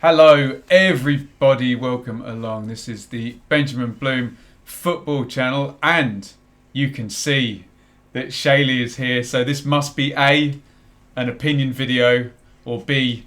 Hello, everybody. Welcome along. This is the Benjamin Bloom Football Channel, and you can see that Shaylee is here. So this must be A, an opinion video, or B,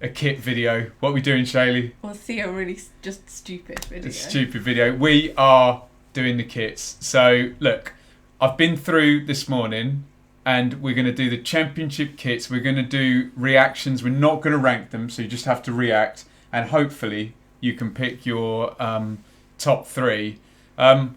a kit video. What are we doing, Shaylee? Or C, a really just stupid video. A stupid video. We are doing the kits. So look, I've been through this morning, and we're going to do the championship kits. We're going to do reactions. We're not going to rank them, so you just have to react. And hopefully you can pick your top three. I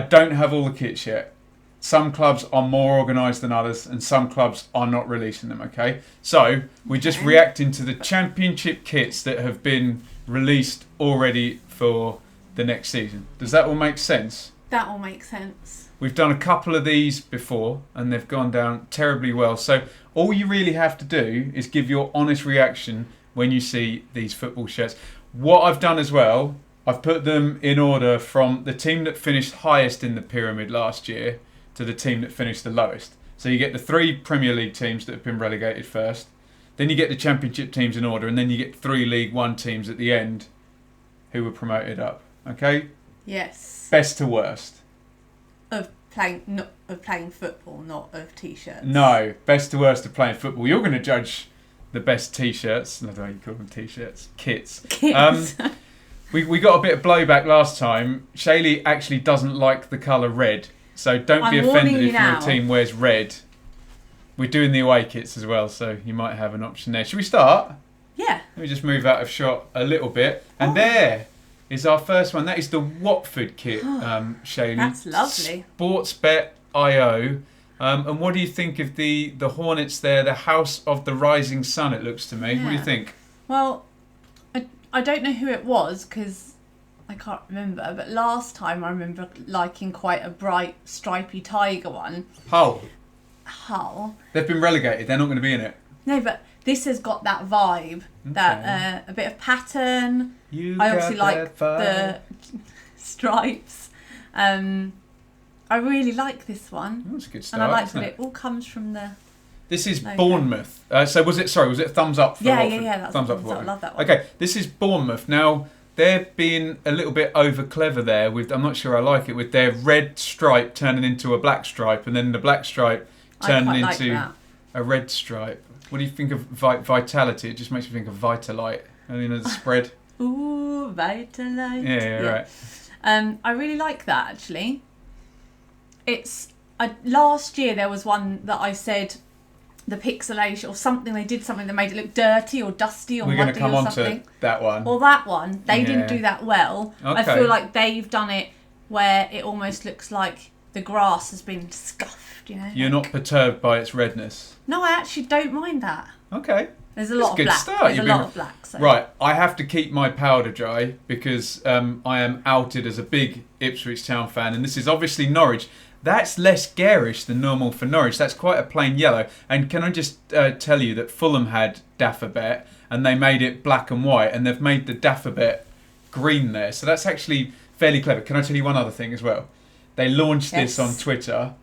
don't have all the kits yet. Some clubs are more organised than others, and some clubs are not releasing them, okay? So we're just reacting to the championship kits that have been released already for the next season. Does that all make sense? That all makes sense. We've done a couple of these before and they've gone down terribly well. So all you really have to do is give your honest reaction when you see these football shirts. What I've done as well, I've put them in order from the team that finished highest in the pyramid last year to the team that finished the lowest. So you get the three Premier League teams that have been relegated first. Then you get the Championship teams in order, and then you get three League One teams at the end who were promoted up. Okay? Yes. Best to worst. Of playing football, not of t-shirts. No, best to worst of playing football. You're going to judge the best t-shirts. I don't know how you call them t-shirts. Kits. We got a bit of blowback last time. Shaylee actually doesn't like the colour red. So don't be offended if your team wears red. We're doing the away kits as well, so you might have an option there. Should we start? Yeah. Let me just move out of shot a little bit. And there is our first one. That is the Watford kit, Shaylee. That's lovely. Sportsbet.io. And what do you think of the Hornets there? The House of the Rising Sun, it looks to me. Yeah. What do you think? Well, I don't know who it was because I can't remember. But last time I remember liking quite a bright stripy tiger one. Hull. They've been relegated. They're not going to be in it. No, but this has got that vibe. Okay. That a bit of pattern. I obviously like the stripes. I really like this one. That's a good start. And I like that it all comes from the. This is logo. Bournemouth. So was it a thumbs up for Watford? Yeah. That's thumbs up. I love that one. Okay, this is Bournemouth. Now they're being a little bit over clever there. With I'm not sure I like it with their red stripe turning into a black stripe, and then the black stripe turning into a red stripe. What do you think of Vitality? It just makes me think of Vitalite. The spread. Ooh, Vitalite. Yeah, right. I really like that actually. Last year there was one that I said the pixelation or something. They did something that made it look dirty or dusty or muddy or something. We're going to come on to that one. Or that one. They didn't do that well. Okay. I feel like they've done it where it almost looks like the grass has been scuffed. You're not perturbed by its redness. No, I actually don't mind that. Okay. There's a lot of black. Start. There's a lot of black. So. Right, I have to keep my powder dry because I am outed as a big Ipswich Town fan, and this is obviously Norwich. That's less garish than normal for Norwich. That's quite a plain yellow. And can I just tell you that Fulham had Daffabet, and they made it black and white, and they've made the Daffabet green there. So that's actually fairly clever. Can I tell you one other thing as well? They launched this on Twitter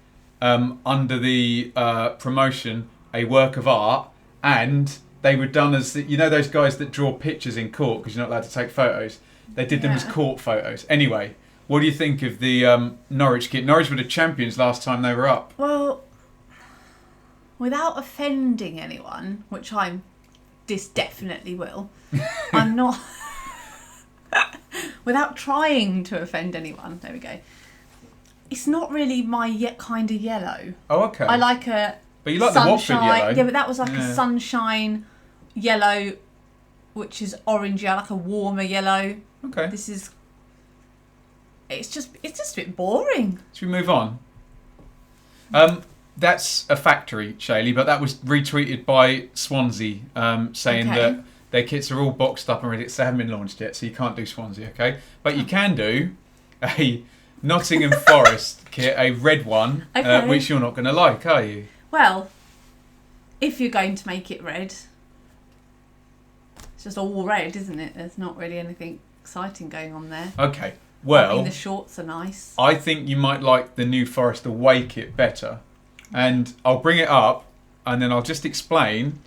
under the promotion, a work of art, and they were done as, those guys that draw pictures in court because you're not allowed to take photos. They did them as court photos. Anyway, what do you think of the Norwich kit? Norwich were the champions last time they were up. Well, without offending anyone, which this definitely will, I'm not... without trying to offend anyone, there we go. It's not really my kind of yellow. Oh, okay. I like a But you like the Watford yellow. Yeah, but that was like a sunshine yellow, which is orangey. I like a warmer yellow. Okay. This is... It's just a bit boring. Should we move on? That's a factory, Shaylee, but that was retweeted by Swansea, saying that their kits are all boxed up and ready. So they haven't been launched yet, so you can't do Swansea, okay? But you can do a Nottingham Forest kit, a red one, which you're not going to like, are you? Well, if you're going to make it red, it's just all red, isn't it? There's not really anything exciting going on there. Okay. Well, the shorts are nice. I think you might like the New Forest away kit better. And I'll bring it up and then I'll just explain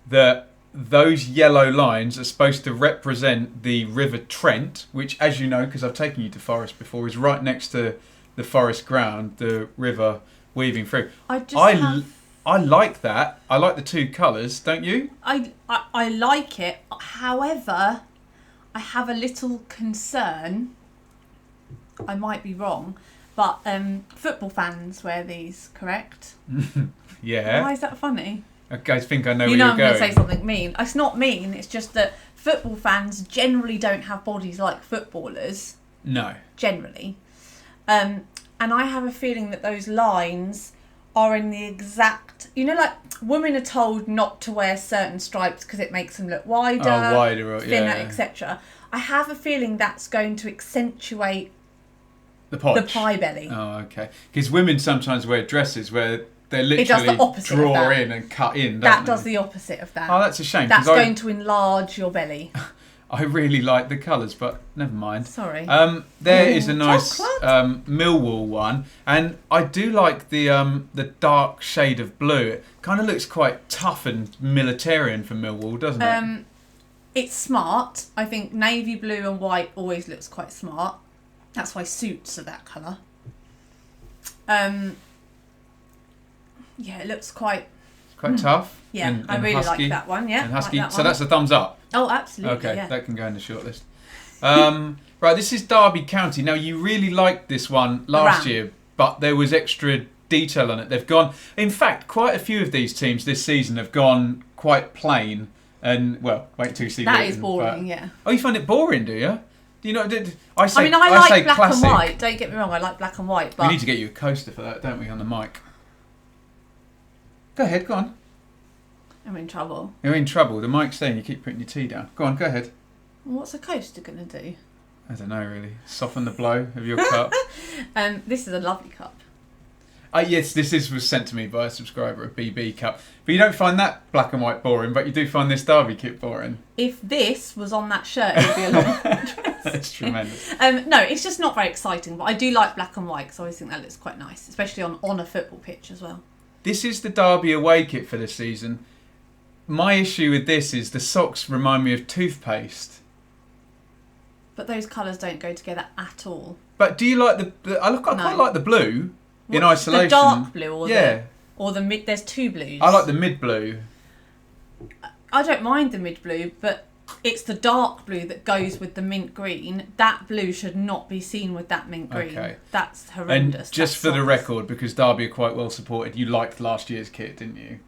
that those yellow lines are supposed to represent the River Trent, which, as you know, because I've taken you to Forest before, is right next to the Forest ground, the river weaving through. I like that. I like the two colours, don't you? I like it. However, I have a little concern. I might be wrong, but football fans wear these, correct? Yeah. Why is that funny? I think I know where you're going. You know I'm going to say something mean. It's not mean, it's just that football fans generally don't have bodies like footballers. No. Generally. And I have a feeling that those lines are in the exact... You know, like, women are told not to wear certain stripes because it makes them look wider, thinner, etc. I have a feeling that's going to accentuate the pie belly. Oh, okay. Because women sometimes wear dresses where they literally draw in and cut in, That does the opposite of that. Oh, that's a shame. That's going to enlarge your belly. I really like the colours, but never mind. Sorry. There is a nice Millwall one, and I do like the dark shade of blue. It kind of looks quite tough and militarian for Millwall, doesn't it? It's smart. I think navy blue and white always looks quite smart. That's why suits are that colour. Yeah, it looks quite tough. Yeah, and I really husky, like that one. Yeah, and husky. Like that so that's a thumbs up. Oh, absolutely. Okay, yeah. that can go in the shortlist. Right, this is Derby County. Now, you really liked this one last year, but there was extra detail on it. They've gone... In fact, quite a few of these teams this season have gone quite plain. And, well, wait till you see that written, is boring, yeah. Oh, you find it boring, do you? Do you know... I like black classic. and white. Don't get me wrong, I like black and white, but... We need to get you a coaster for that, don't we, on the mic? Go ahead, go on. I'm in trouble. You're in trouble. The mic's saying you keep putting your tea down. Go on, go ahead. What's a coaster going to do? I don't know, really. Soften the blow of your cup. This is a lovely cup. Yes, was sent to me by a subscriber, a BB cup. But you don't find that black and white boring, but you do find this Derby kit boring. If this was on that shirt, it would be a long dress. That's tremendous. No, it's just not very exciting, but I do like black and white because I always think that looks quite nice, especially on a football pitch as well. This is the Derby away kit for this season. My issue with this is the socks remind me of toothpaste. But those colours don't go together at all. But do you like I quite like the blue in isolation. The dark blue or the mid... There's two blues. I like the mid blue. I don't mind the mid blue, but it's the dark blue that goes with the mint green. That blue should not be seen with that mint green. Okay. That's horrendous. And just for the record, because Derby are quite well supported, you liked last year's kit, didn't you?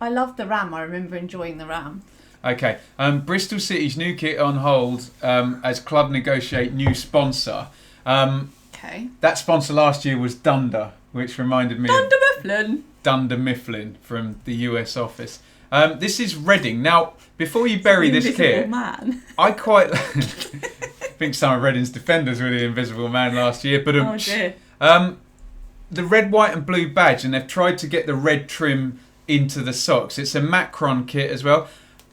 I loved the Ram. I remember enjoying the Ram. Okay. Bristol City's new kit on hold as club negotiate new sponsor. Okay. That sponsor last year was Dunder, which reminded me of Dunder Mifflin from the US office. This is Reading. Now, before you bury this kit, man. I quite think some of Reading's defenders were the Invisible Man last year. But oh dear. The red, white, and blue badge, and they've tried to get the red trim into the socks. It's a Macron kit as well.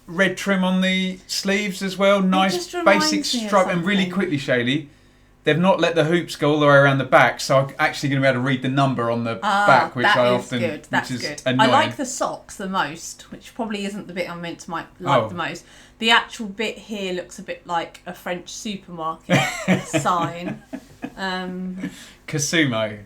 Red trim on the sleeves as well. Nice basic stripe, and really quickly, Shaylee, they've not let the hoops go all the way around the back, so I'm actually going to be able to read the number on the back, which I often... That's which is good. Annoying. I like the socks the most, which probably isn't the bit I'm meant to like the most. The actual bit here looks a bit like a French supermarket sign. Casumo.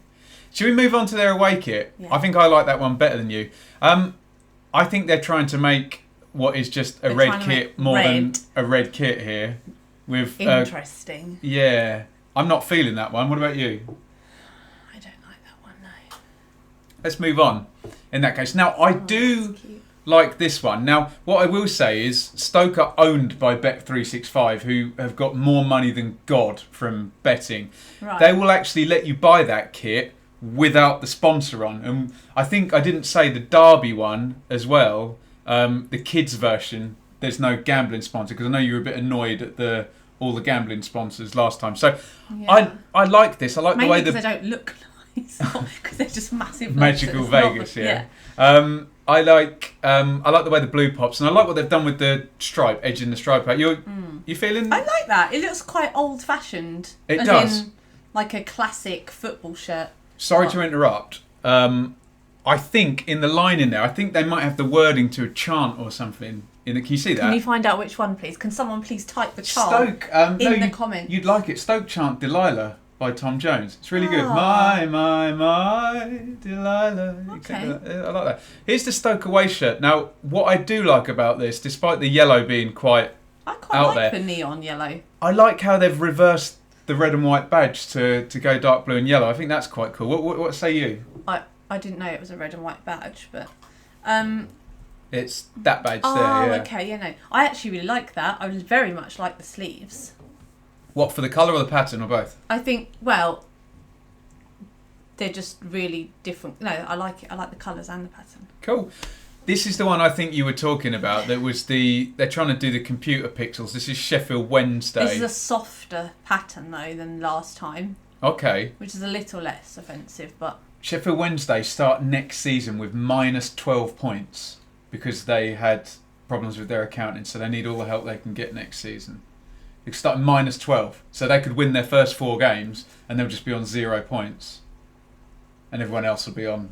Should we move on to their away kit? Yeah. I think I like that one better than you. I think they're trying to make what is just a red kit more than a red kit here. With interesting. Yeah. I'm not feeling that one. What about you? I don't like that one, no. Let's move on in that case. Now, I do like this one. Now, what I will say is Stoke are owned by Bet365, who have got more money than God from betting. Right. They will actually let you buy that kit without the sponsor on. And I think I didn't say the Derby one as well, the kids version, there's no gambling sponsor, because I know you were a bit annoyed at all the gambling sponsors last time. So yeah. I like this. I like mainly the way because they don't look nice, because they're just massive. Magical Vegas, yeah. I like the way the blue pops, and I like what they've done with the stripe, edging the stripe out. You feeling? I like that. It looks quite old-fashioned. It does. Like a classic football shirt. Sorry to interrupt. I think in the line in there, I think they might have the wording to a chant or something Can you see that? Can you find out which one, please? Can someone please type the chant Stoke, in the comments? You'd like it. Stoke chant Delilah by Tom Jones. It's really good. My, Delilah. Okay. I like that. Here's the Stoke away shirt. Now, what I do like about this, despite the yellow being quite I quite out like there, the neon yellow. I like how they've reversed the red and white badge to go dark blue and yellow. I think that's quite cool. What say you? I didn't know it was a red and white badge, but it's that badge there. Oh, Yeah. okay, yeah, no. I actually really like that. I very much like the sleeves. What, for the colour or the pattern or both? I think, well, they're just really different. No, I like it. I like the colours and the pattern. Cool. This is the one I think you were talking about. That was they're trying to do the computer pixels. This is Sheffield Wednesday. This is a softer pattern though than last time. Okay. Which is a little less offensive, but Sheffield Wednesday start next season with minus 12 points because they had problems with their accounting, so they need all the help they can get next season. They start minus 12, so they could win their first 4 games and they'll just be on 0 points, and everyone else will be on.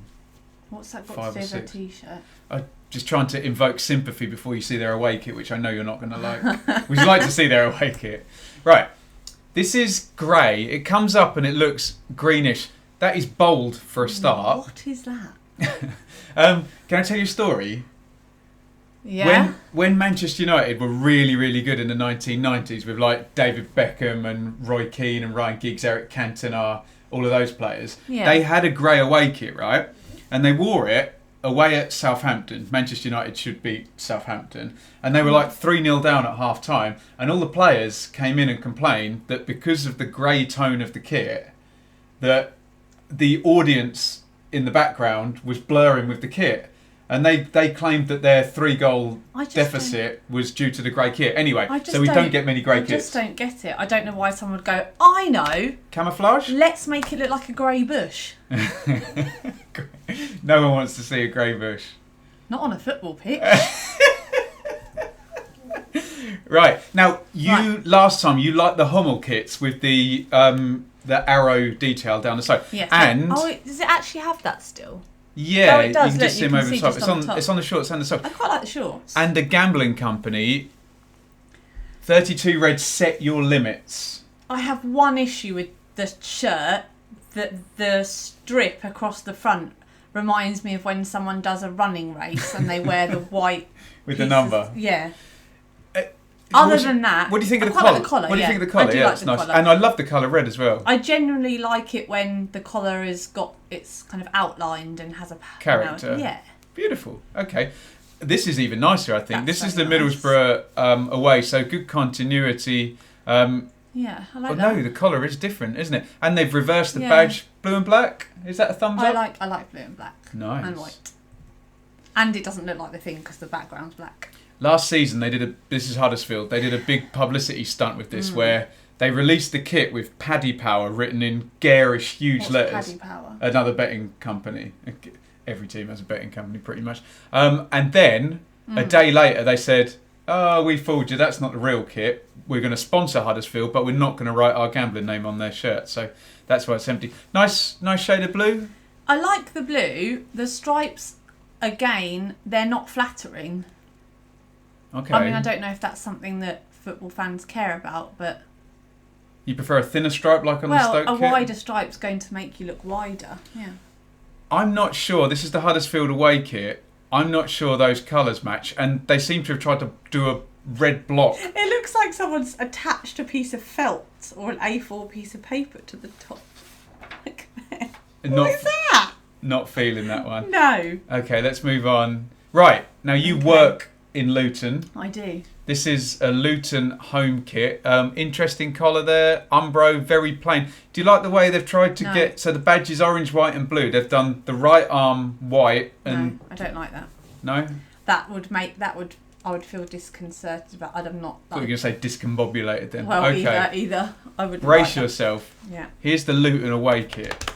What's that got 5 to or do with 6. a t-shirt? I'm just trying to invoke sympathy before you see their away kit, which I know you're not going to like. Would you like to see their away kit? Right. This is grey. It comes up and it looks greenish. That is bold for a start. What is that? Can I tell you a story? Yeah. When Manchester United were really, really good in the 1990s with like David Beckham and Roy Keane and Ryan Giggs, Eric Cantona, all of those players, they had a grey away kit, right? And they wore it away at Southampton. Manchester United should beat Southampton. And they were like 3-0 down at half time. And all the players came in and complained that because of the grey tone of the kit, that the audience in the background was blurring with the kit. And they claimed that their 3-goal deficit was due to the grey kit. Anyway, so we don't get many grey kits. I just don't get it. I don't know why someone would go, I know. Camouflage? Let's make it look like a grey bush. No one wants to see a grey bush. Not on a football pitch. Right. Now, last time you liked the Hummel kits with the arrow detail down the side. Yes. And does it actually have that still? yeah, Oh, it does. you can just see them over the top. It's on the shorts and the top. I quite like the shorts. And the gambling company, 32 red, set your limits. I have one issue with the shirt. That the strip across the front reminds me of when someone does a running race and they wear the white with the number. Yeah. Other than that, what do you think of the collar? What do you think of the collar? I do yeah, like it's the nice. collar. And I love the colour red as well. I generally like it when the collar it's kind of outlined and has a character. Yeah. Beautiful. Okay. This is even nicer, I think. That's this is the nice. Middlesbrough away, so good continuity. Yeah, I like that. No, the collar is different, isn't it? And they've reversed the badge, blue and black. Is that a thumbs up? I like blue and black. Nice. And white. And it doesn't look like the thing because the background's black. Last season, this is Huddersfield, they did a big publicity stunt with this where they released the kit with Paddy Power written in garish, huge letters. Paddy Power? Another betting company. Every team has a betting company, pretty much. And then, a day later, they said, oh, we fooled you, that's not the real kit. We're going to sponsor Huddersfield, but we're not going to write our gambling name on their shirt. So that's why it's empty. Nice shade of blue. I like the blue. The stripes, again, they're not flattering. Okay. I mean, I don't know if that's something that football fans care about, but... You prefer a thinner stripe like on the Stoke a kit? wider stripe's going to make you look wider, yeah. I'm not sure. This is the Huddersfield away kit. I'm not sure those colours match, and they seem to have tried to do a red block. It looks like someone's attached a piece of felt or an A4 piece of paper to the top. What is that? Not feeling that one. No. Okay, let's move on. Right, now you work in Luton. I do. This is a Luton home kit. Interesting collar there. Umbro, very plain. Do you like the way they've tried to get... So the badge is orange, white and blue. They've done the right arm white and... No, I don't like that. No? I would feel disconcerted about. I'm not. I thought you were going to say discombobulated then. Well, okay. either. I would. Brace yourself. Yeah. Here's the Luton away kit.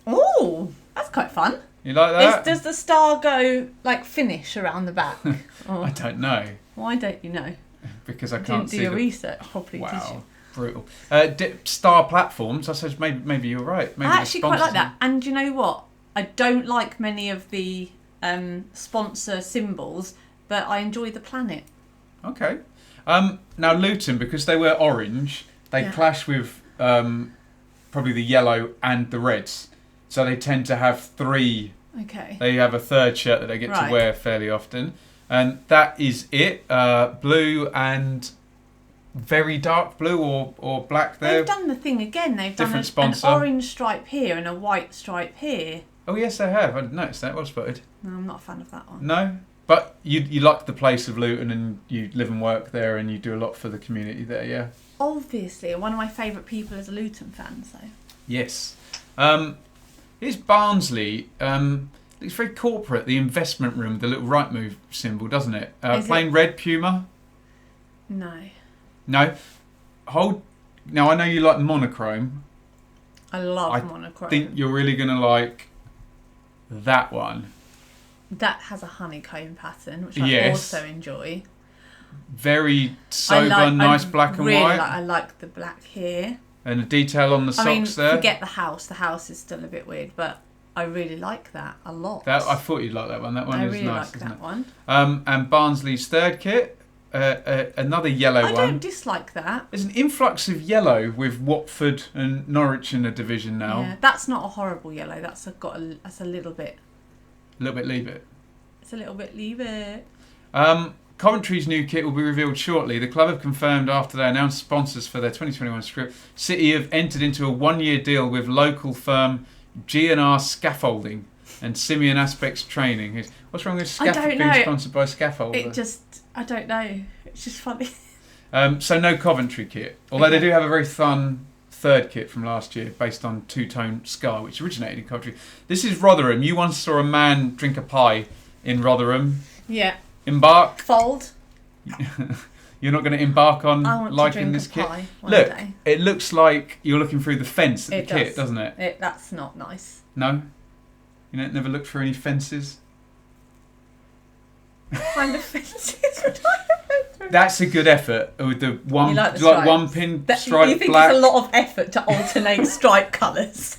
Oh, that's quite fun. You like that? Does the star go like finish around the back? I don't know. Why don't you know? Because I can't see. Didn't do your research properly, did you? Brutal. Star platforms. I suppose maybe you're right. Maybe I actually quite like that. And you know what? I don't like many of the sponsor symbols but I enjoy the planet. Okay. Now Luton, because they wear orange, they clash with probably the yellow and the reds. So they tend to have 3. Okay. They have a third shirt that they get to wear fairly often. And that is it. Blue and very dark blue or black there. They've done the thing again. They've done an orange stripe here and a white stripe here. Oh, yes, they have. I didn't notice that. Well spotted. No, I'm not a fan of that one. No? But you like the place of Luton and you live and work there and you do a lot for the community there, yeah? Obviously. One of my favourite people is a Luton fan, so... Yes. Here's Barnsley. It's very corporate, the investment room, the little right move symbol, doesn't it? Plain red Puma? No. No? Now, I know you like monochrome. I love monochrome. I think you're really going to like that one. That has a honeycomb pattern, which I also enjoy. Very sober, nice black and white. I like the black here. And a detail on the socks there. Forget the house. The house is still a bit weird, but I really like that a lot. I thought you'd like that one. That one is really nice, like isn't that it? one. And Barnsley's third kit, another yellow one. I don't dislike that. There's an influx of yellow with Watford and Norwich in the division now. Yeah, that's not a horrible yellow. That's a little bit. A little bit leave it. It's a little bit leave it. Coventry's new kit will be revealed shortly. The club have confirmed after they announced sponsors for their 2021 script. City have entered into a 1-year deal with local firm G&R Scaffolding and Simeon Aspects Training. What's wrong with being sponsored by Scaffolder? I don't know. It's just funny. So no Coventry kit. Although they do have a very fun third kit from last year based on two-tone sky, which originated in Coventry. This is Rotherham. You once saw a man drink a pie in Rotherham. Yeah. Embark. Fold. You're not going to embark on liking this kit. Look, it looks like you're looking through the fence at the kit, doesn't it? That's not nice. No? You don't never look through any fences? What kind of fences would I look through? That's a good effort with the one, one pin stripe. You think black. It's a lot of effort to alternate stripe colours.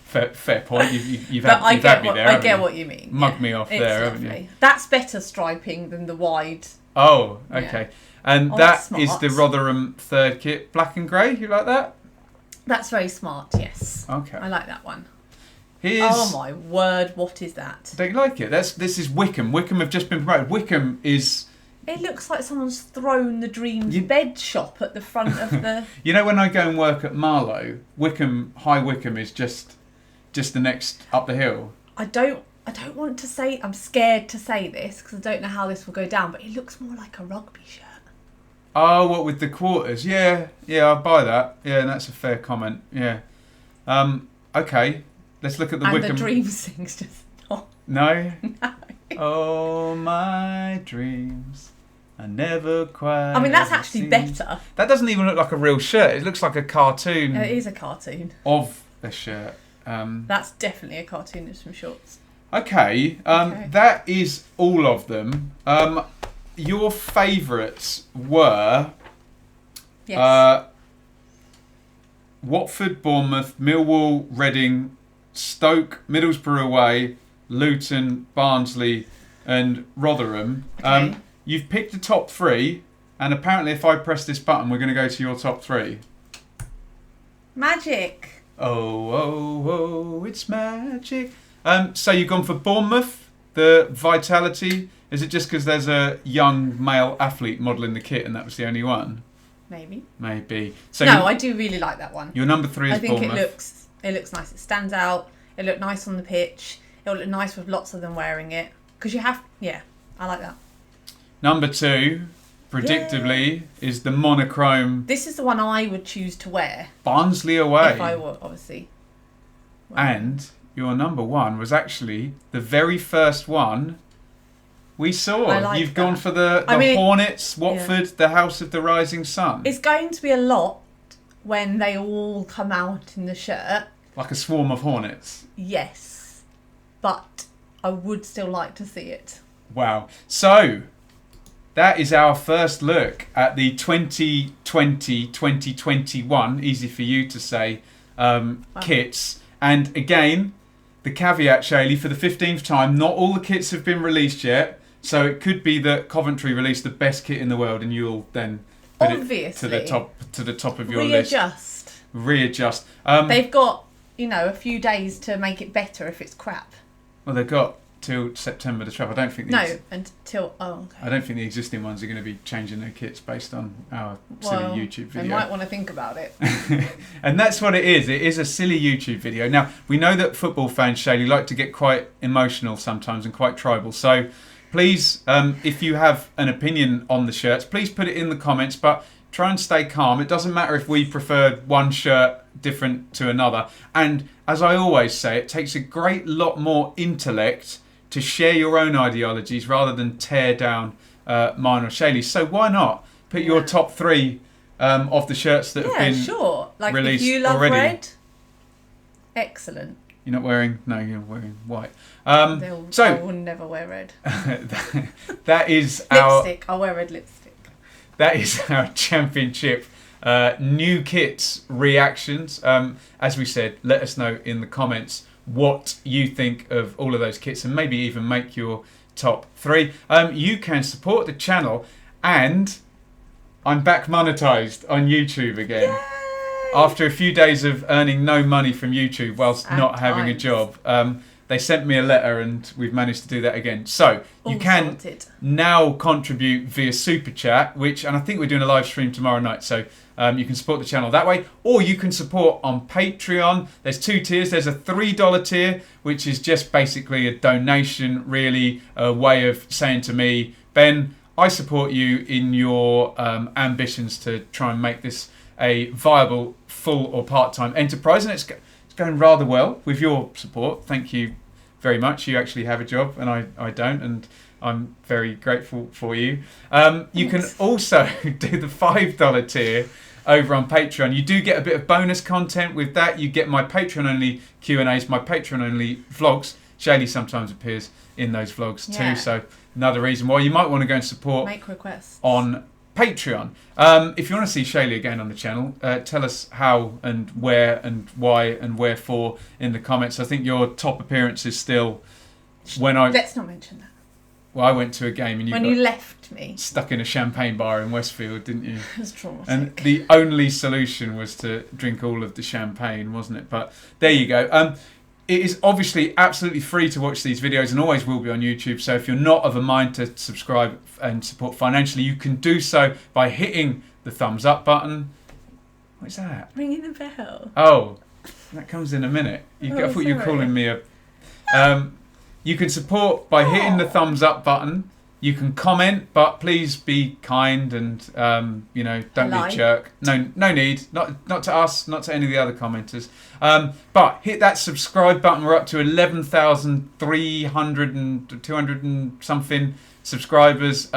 Fair point. You've had me there. I get what you mean. Mugged me off there, haven't you? That's better striping than the wide. Oh, okay. Yeah. And that is the Rotherham third kit, black and grey. You like that? That's very smart. Yes. Okay. I like that one. Oh my word! What is that? Don't you like it? This is Wickham. Wickham have just been promoted. Wickham is. It looks like someone's thrown the Dreams bed shop at the front of the. You know, when I go and work at Marlow, High Wickham is just the next up the hill. I don't want to say. I'm scared to say this because I don't know how this will go down. But it looks more like a rugby shirt. Oh, what with the quarters? Yeah, I'll buy that. Yeah, that's a fair comment. Yeah. Okay. Let's look at the Wickham. And the Dreams thing's just not. No? No. Oh, my dreams. I never quite. I mean, that's actually better. That doesn't even look like a real shirt. It looks like a cartoon. It is a cartoon. Of a shirt. That's definitely a cartoon of some shorts. Okay. That is all of them. Your favourites were... Yes. Watford, Bournemouth, Millwall, Reading, Stoke, Middlesbrough away, Luton, Barnsley and Rotherham. Okay. You've picked the top 3 and apparently if I press this button we're going to go to your top 3. Magic. Oh, it's magic. So you've gone for Bournemouth, the vitality. Is it just because there's a young male athlete modelling the kit and that was the only one? Maybe. So no, I do really like that one. Your number 3 is Bournemouth. I think it looks nice. It stands out. It looked nice on the pitch. It'll look nice with lots of them wearing it. Because I like that. Number 2, predictably, is the monochrome. This is the one I would choose to wear. Barnsley away. If I were, obviously. And your number 1 was actually the very first one we saw. You've gone for the Hornets, Watford, the House of the Rising Sun. It's going to be a lot when they all come out in the shirt. Like a swarm of hornets. Yes. But I would still like to see it. Wow. So, that is our first look at the 2020-2021, easy for you to say, kits. And again, the caveat, Shaylee, for the 15th time, not all the kits have been released yet. So it could be that Coventry released the best kit in the world, and you'll then put it to the top of your list. Readjust. They've got, a few days to make it better if it's crap. Well, they've got till September to travel. I don't think okay. I don't think the existing ones are going to be changing their kits based on our silly YouTube video. They might want to think about it. And that's what it is. It is a silly YouTube video. Now, we know that football fans, Shaylee, like to get quite emotional sometimes and quite tribal. So please, if you have an opinion on the shirts, please put it in the comments, but try and stay calm. It doesn't matter if we preferred one shirt different to another. And as I always say, it takes a great lot more intellect to share your own ideologies rather than tear down mine or Shaylee's. So why not put your top 3 of the shirts that have been Like released if you love already. red, excellent. You're not wearing... No, you're wearing white. I will never wear red. That is lipstick. I'll wear red lipstick. That is our championship new kits reactions. As we said, let us know in the comments what you think of all of those kits, and maybe even make your top 3. You can support the channel, and I'm back monetized on YouTube again. Yay! After a few days of earning no money from YouTube whilst not having a job. They sent me a letter and we've managed to do that again. So you can now contribute via Super Chat, and I think we're doing a live stream tomorrow night. So you can support the channel that way, or you can support on Patreon. There's 2 tiers. There's a $3 tier, which is just basically a donation, really a way of saying to me, Ben, I support you in your ambitions to try and make this a viable full or part-time enterprise. And it's going rather well with your support. Thank you very much. You actually have a job and I don't, and I'm very grateful for you. You can also do the $5 tier over on Patreon. You do get a bit of bonus content with that. You get my Patreon-only Q&As, my Patreon-only vlogs. Shaylee sometimes appears in those vlogs too, so another reason why you might want to go and support Make requests on Patreon. If you want to see Shaylee again on the channel, tell us how and where and why and wherefore in the comments. I think your top appearance is still when Let's not mention that. Well, I went to a game and you left me stuck in a champagne bar in Westfield, didn't you? It was traumatic. And the only solution was to drink all of the champagne, wasn't it? But there you go. It is obviously absolutely free to watch these videos and always will be on YouTube. So if you're not of a mind to subscribe and support financially, you can do so by hitting the thumbs up button. What's that? Ringing the bell. Oh, that comes in a minute. I thought you were sorry. calling me a... you can support by hitting the thumbs up button. You can comment, but please be kind and don't be a jerk. No need. Not to us, not to any of the other commenters. But hit that subscribe button. We're up to 11,300 and 200 and something subscribers.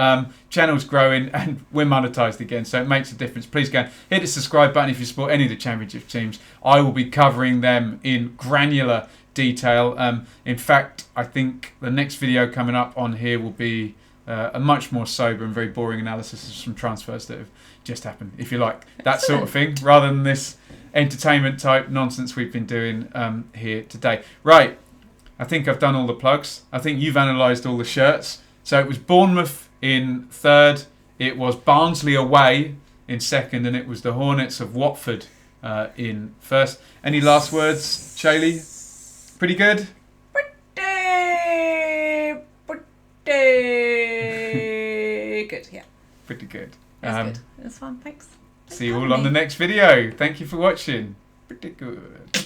Channel's growing and we're monetized again, so it makes a difference. Please go and hit the subscribe button if you support any of the championship teams. I will be covering them in granular detail. In fact, I think the next video coming up on here will be a much more sober and very boring analysis of some transfers that have just happened, if you like, that sort of thing, rather than this entertainment type nonsense we've been doing here today. Right, I think I've done all the plugs. I think you've analysed all the shirts. So it was Bournemouth in 3rd, it was Barnsley away in 2nd, and it was the Hornets of Watford in 1st. Any last words, Shaylee? Pretty good? Pretty good, yeah. Pretty good. It was good. It was fun, thanks. See you all on the next video. Thank you for watching. Pretty good.